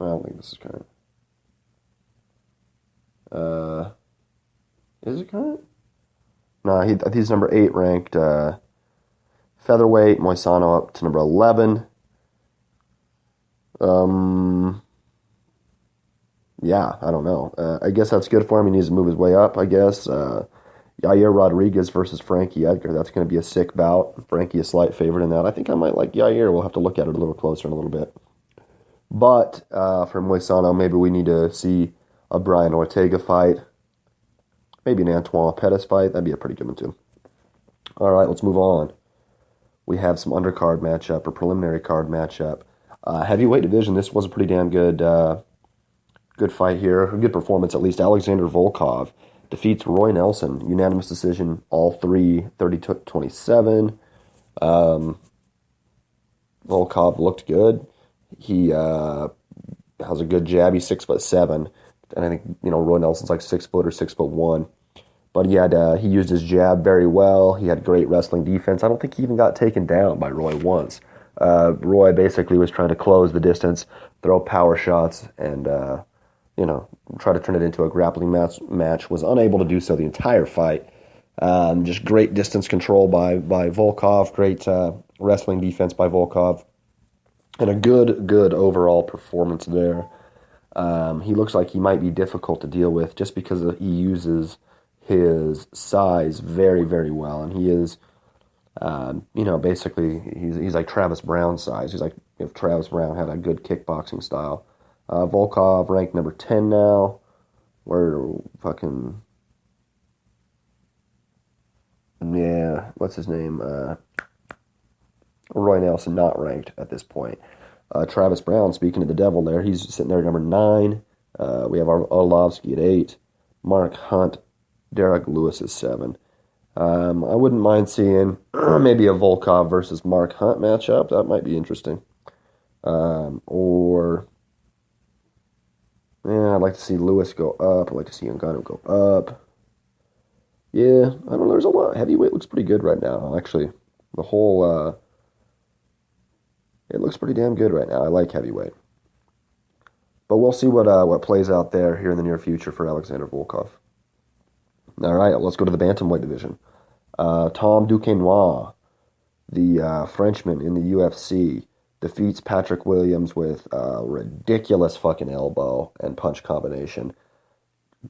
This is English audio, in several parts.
I don't think this is current. Is it current? No, he's number 8 ranked. Featherweight, Moisano up to number 11. Yeah, I don't know. I guess that's good for him. He needs to move his way up, I guess. Yair Rodriguez versus Frankie Edgar. That's going to be a sick bout. Frankie a slight favorite in that. I think I might like Yair. We'll have to look at it a little closer in a little bit. But for Moisano, maybe we need to see a Brian Ortega fight. Maybe an Antoine Pettis fight. That'd be a pretty good one, too. All right, let's move on. We have some undercard matchup or preliminary card matchup. Heavyweight division, this was a pretty damn good good fight here. A good performance, at least. Alexander Volkov defeats Roy Nelson. Unanimous decision, all three, 30-27. Volkov looked good. He has a good jab. He's 6'7", and I think Roy Nelson's like 6 foot or 6'1". But he used his jab very well. He had great wrestling defense. I don't think he even got taken down by Roy once. Roy basically was trying to close the distance, throw power shots, and try to turn it into a grappling match. Was unable to do so the entire fight. Just great distance control by Volkov. Great wrestling defense by Volkov. And a good overall performance there. He looks like he might be difficult to deal with just because he uses his size very, very well. And he is, basically he's like Travis Brown size. He's like if Travis Brown had a good kickboxing style. Volkov ranked number 10 now. What's his name? Roy Nelson not ranked at this point. Travis Brown, speaking of the devil there, he's sitting there at number 9. We have Arlovsky at 8. Mark Hunt, Derek Lewis is 7. I wouldn't mind seeing maybe a Volkov versus Mark Hunt matchup. That might be interesting. I'd like to see Lewis go up. I'd like to see Ngannou go up. Yeah, I don't know. There's a lot. Heavyweight looks pretty good right now. Actually, the whole it looks pretty damn good right now. I like heavyweight, but we'll see what plays out there here in the near future for Alexander Volkov. All right, let's go to the bantamweight division. Tom Duquesnoy, the Frenchman in the UFC, defeats Patrick Williams with a ridiculous fucking elbow and punch combination.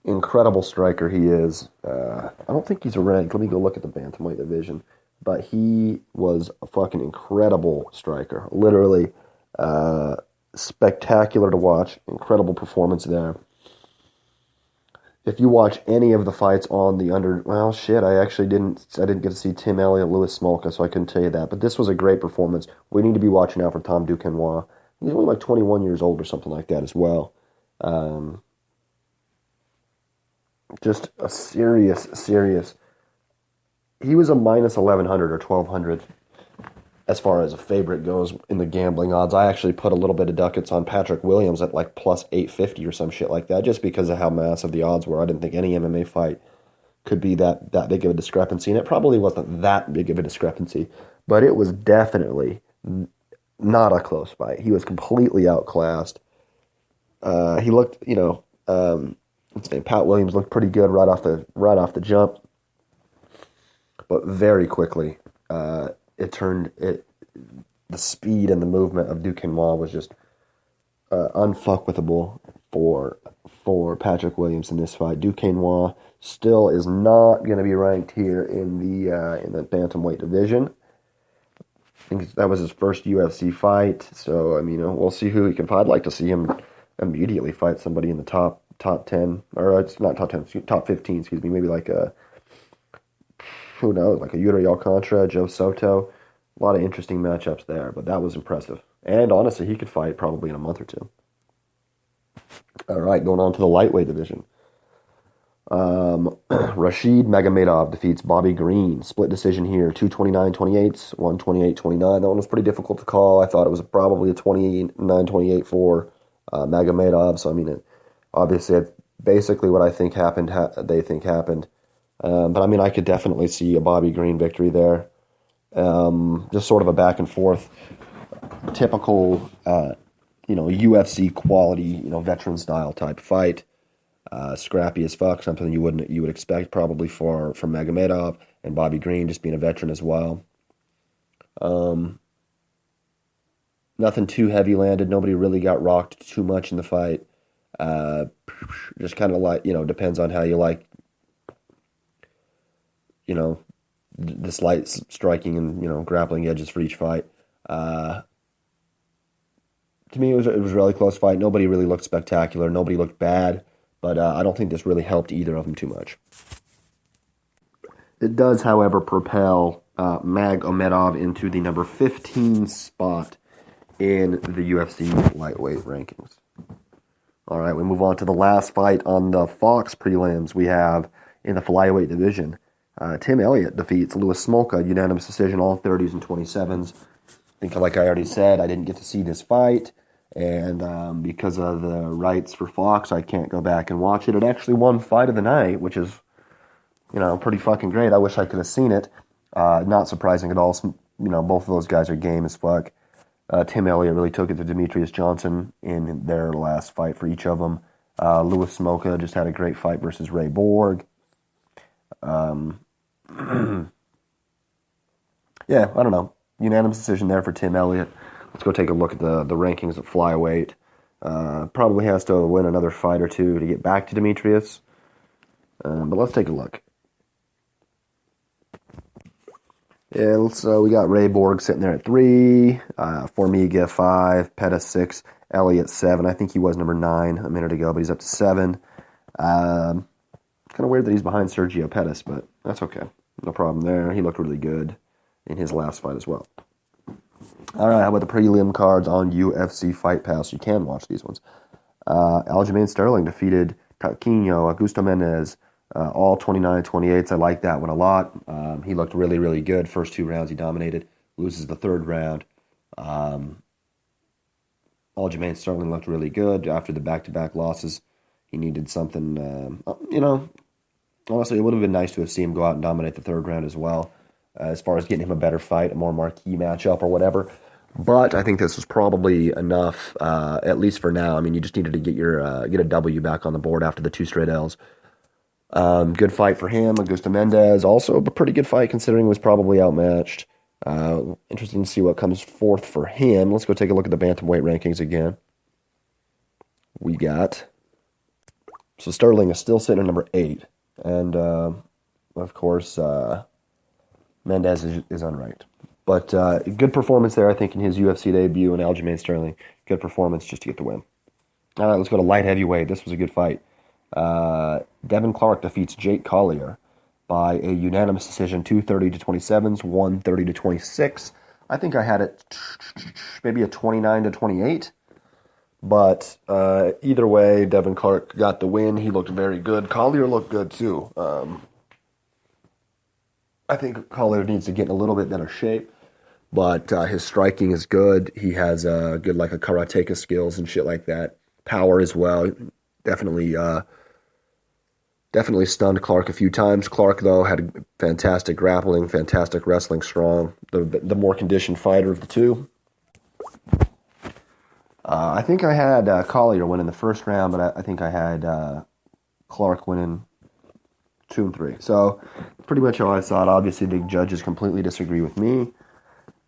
Incredible striker he is. I don't think he's ranked. Let me go look at the bantamweight division. But he was a fucking incredible striker. Literally spectacular to watch. Incredible performance there. If you watch any of the fights on the I didn't get to see Tim Elliott, Louis Smolka, so I couldn't tell you that. But this was a great performance. We need to be watching out for Tom Duquesnoy. He's only like 21 years old or something like that as well. Just a serious. He was a minus 1,100 or 1,200 as far as a favorite goes in the gambling odds. I actually put a little bit of ducats on Patrick Williams at like plus 850 or some shit like that, just because of how massive the odds were. I didn't think any MMA fight could be that big of a discrepancy, and it probably wasn't that big of a discrepancy, but it was definitely not a close fight. He was completely outclassed. He looked, Pat Williams looked pretty good right off the jump, but very quickly, the speed and the movement of Duquesnoy was just unfuckwithable for Patrick Williams in this fight. Duquesnoy still is not going to be ranked here in the bantamweight division. I think that was his first UFC fight, so we'll see who he can fight. I'd like to see him immediately fight somebody in the top 10, or it's not top 10, top 15. Excuse me, maybe like who knows, like a Yuri Alcantara, Joe Soto. A lot of interesting matchups there, but that was impressive. And honestly, he could fight probably in a month or two. All right, going on to the lightweight division. Rashid Magomedov defeats Bobby Green. Split decision here, 229-28, 128-29. That one was pretty difficult to call. I thought it was probably a 29-28 for Magomedov. So, obviously, basically what I think happened, they think happened. But I could definitely see a Bobby Green victory there. Just sort of a back and forth, typical UFC quality, veteran style type fight. Scrappy as fuck, something you would expect probably from Magomedov, and Bobby Green just being a veteran as well. Nothing too heavy landed. Nobody really got rocked too much in the fight. Uh, just kind of like, depends on how you like, you know, the slight striking and, grappling edges for each fight. Uh, to me, it was a really close fight. Nobody really looked spectacular. Nobody looked bad, but I don't think this really helped either of them too much. It does, however, propel Magomedov into the number 15 spot in the UFC lightweight rankings. All right, we move on to the last fight on the Fox prelims we have in the flyweight division. Tim Elliott defeats Louis Smolka, unanimous decision, all 30s and 27s. I think, like I already said, I didn't get to see this fight, and because of the rights for Fox, I can't go back and watch it. It actually won Fight of the Night, which is, pretty fucking great. I wish I could have seen it. Not surprising at all. Both of those guys are game as fuck. Tim Elliott really took it to Demetrius Johnson in their last fight for each of them. Louis Smolka just had a great fight versus Ray Borg. Yeah, I don't know. Unanimous decision there for Tim Elliott. Let's go take a look at the rankings at flyweight. Probably has to win another fight or two to get back to Demetrius. But let's take a look. Yeah, we got Ray Borg sitting there at 3, Formiga 5, Pettis 6, Elliott 7. I think he was number 9 a minute ago, but he's up to 7. Kind of weird that he's behind Sergio Pettis, but that's okay. No problem there. He looked really good in his last fight as well. All right, how about the prelim cards on UFC Fight Pass? You can watch these ones. Aljamain Sterling defeated Taquinho Augusto Mendes. All 29-28s. I like that one a lot. He looked really, really good. First 2 rounds he dominated. Loses the 3rd round. Aljamain Sterling looked really good after the back-to-back losses. He needed something, honestly, it would have been nice to have seen him go out and dominate the 3rd round as well, as far as getting him a better fight, a more marquee matchup or whatever. But I think this was probably enough, at least for now. I mean, you just needed to get a W back on the board after the 2 straight L's. Good fight for him. Augusto Mendes, also a pretty good fight considering he was probably outmatched. Interesting to see what comes forth for him. Let's go take a look at the bantamweight rankings again. So Sterling is still sitting at number 8. And, of course, Mendes is unranked. But good performance there, I think, in his UFC debut, and Aljamain Sterling. Good performance just to get the win. All right, let's go to light heavyweight. This was a good fight. Devin Clark defeats Jake Collier by a unanimous decision, 230-27s, 130-26. I think I had it maybe a 29-28. But either way, Devin Clark got the win. He looked very good. Collier looked good too. I think Collier needs to get in a little bit better shape. But his striking is good. He has good like a karateka skills and shit like that. Power as well. Definitely stunned Clark a few times. Clark, though, had fantastic grappling, fantastic wrestling, strong. The more conditioned fighter of the two. I think I had Collier winning the first round, but I think I had Clark winning 2 and 3. So pretty much how I saw it. Obviously, the judges completely disagree with me.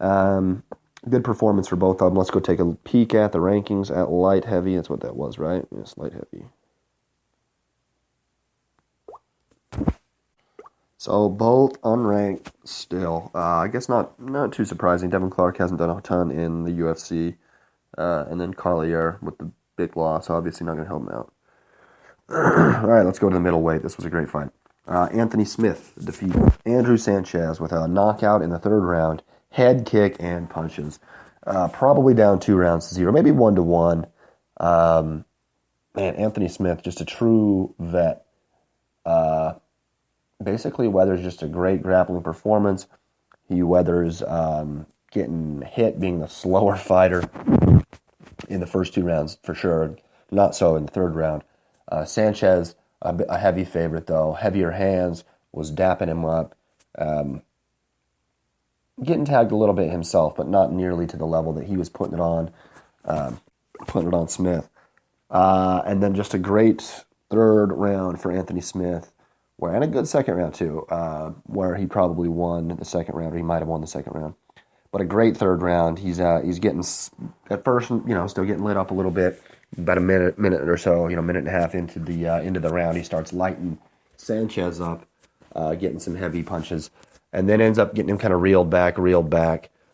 Good performance for both of them. Let's go take a peek at the rankings at light heavy. That's what that was, right? Yes, light heavy. So both unranked still. I guess not too surprising. Devin Clark hasn't done a ton in the UFC. And then Collier with the big loss, obviously not going to help him out. All right, let's go to the middleweight. This was a great fight. Anthony Smith defeated Andrew Sanchez with a knockout in the 3rd round, head kick and punches. Probably down 2-0, maybe 1-1. Man, Anthony Smith, just a true vet. Basically weathers just a great grappling performance. He weathers getting hit, being the slower fighter in the first 2 rounds for sure. Not so in the 3rd round. Sanchez, a heavy favorite though. Heavier hands, was dapping him up. Getting tagged a little bit himself, but not nearly to the level that he was putting it on. putting it on Smith. And then just a great third round for Anthony Smith, and a good second round too, where he probably won the second round, or he might have won the second round. But a great third round. He's getting, at first, still getting lit up a little bit. About a minute or so, minute and a half into the round, he starts lighting Sanchez up, getting some heavy punches, and then ends up getting him kind of reeled back,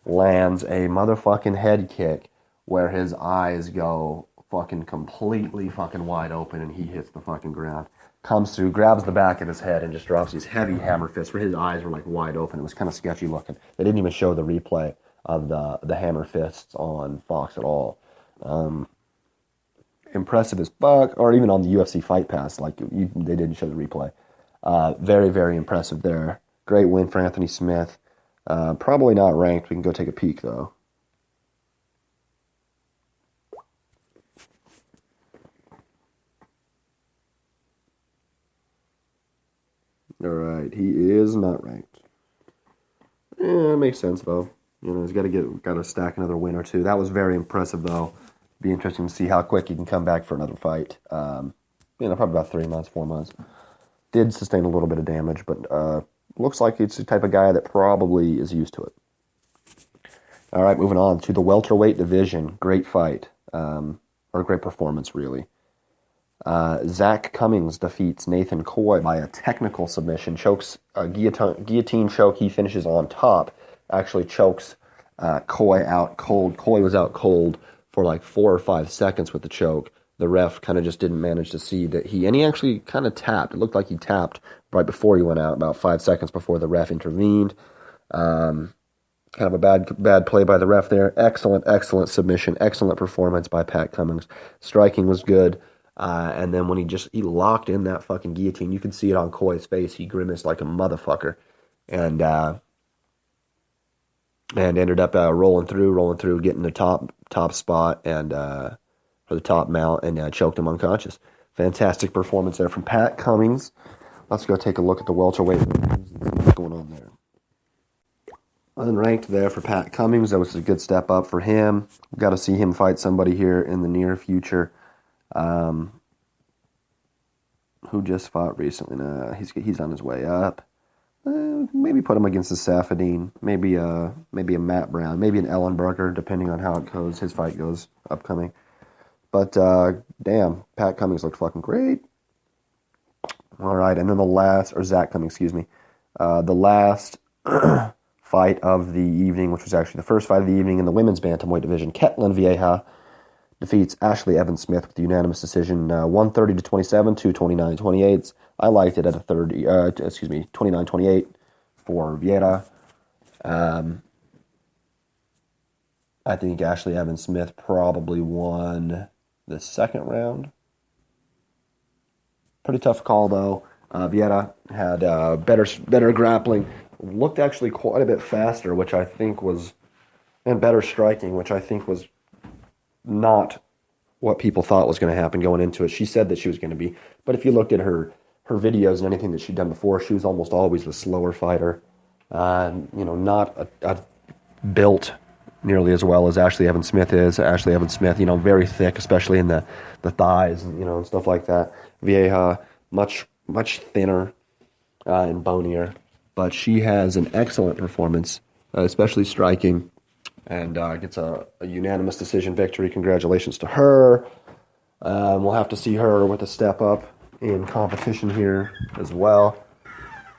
lands a motherfucking head kick where his eyes go fucking completely fucking wide open, and he hits the fucking ground. Comes through, grabs the back of his head, and just drops these heavy hammer fists where his eyes were like wide open. It was kind of sketchy looking. They didn't even show the replay of the hammer fists on Fox at all. Impressive as fuck, or even on the UFC Fight Pass, they didn't show the replay. Very, very impressive there. Great win for Anthony Smith. Probably not ranked. We can go take a peek though. All right, he is not ranked. It makes sense though. He's got to stack another win or two. That was very impressive though. Be interesting to see how quick he can come back for another fight. Probably about 3 months, 4 months. Did sustain a little bit of damage, but looks like it's the type of guy that probably is used to it. All right, moving on to the welterweight division. Great fight, or great performance, really. Zach Cummings defeats Nathan Coy by a technical submission. Chokes a guillotine choke. He finishes on top. Actually chokes Coy out cold. Coy was out cold for like 4 or 5 seconds with the choke. The ref kind of just didn't manage to see that he actually kind of tapped. It looked like he tapped right before he went out, about 5 seconds before the ref intervened. Kind of a bad play by the ref there. Excellent submission. Excellent performance by Pat Cummings. Striking was good. And then when he locked in that fucking guillotine, you could see it on Coy's face. He grimaced like a motherfucker. And ended up rolling through, getting the top spot and for the top mount, and choked him unconscious. Fantastic performance there from Pat Cummings. Let's go take a look at the welterweight and see what's going on there. Unranked there for Pat Cummings. That was a good step up for him. We've got to see him fight somebody here in the near future. Who just fought recently? He's on his way up. Maybe put him against a Safadine. Maybe a Matt Brown. Maybe an Ellenberger, depending on how it goes. His fight goes upcoming. But damn, Pat Cummings looked fucking great. All right, and then Zach Cummings, excuse me. The last fight of the evening, which was actually the first fight of the evening in the women's bantamweight division, Ketlin Vieja defeats Ashley Evans Smith with the unanimous decision, 130-27, 229-28. I liked it at 29-28 for Vieira. I think Ashley Evans Smith probably won the second round. Pretty tough call though. Vieira had better grappling, looked actually quite a bit faster, and better striking, which I think was not what people thought was going to happen going into it. She said that she was going to be, but if you looked at her videos and anything that she'd done before, she was almost always the slower fighter. Not built nearly as well as Ashley Evans Smith is. Ashley Evans Smith, very thick, especially in the thighs, and stuff like that. Vieja, much thinner and bonier, but she has an excellent performance, especially striking. And gets a unanimous decision victory. Congratulations to her. We'll have to see her with a step up in competition here as well.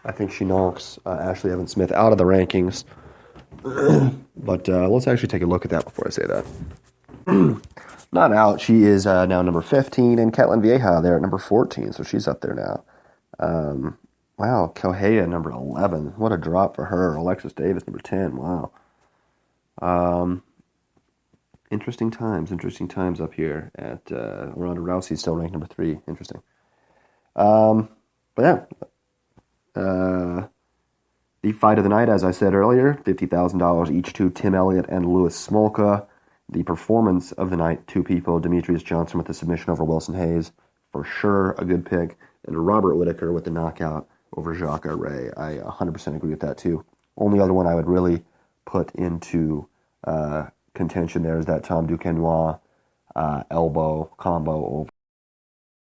I think she knocks Ashley Evans Smith out of the rankings. But let's actually take a look at that before I say that. Not out. She is now number 15, and Ketlin Vieja there at number 14, so she's up there now. Wow, Correia number 11. What a drop for her. Alexis Davis number 10. Wow. Interesting times up here at Ronda Rousey, still ranked number 3. Interesting. But yeah, the fight of the night, as I said earlier, $50,000 each to Tim Elliott and Louis Smolka. The performance of the night, 2 people, Demetrius Johnson with the submission over Wilson Hayes, for sure a good pick, and Robert Whittaker with the knockout over Jacques Ray. I 100% agree with that too. Only other one I would really put into contention there is that Tom Duquesnoy elbow combo over.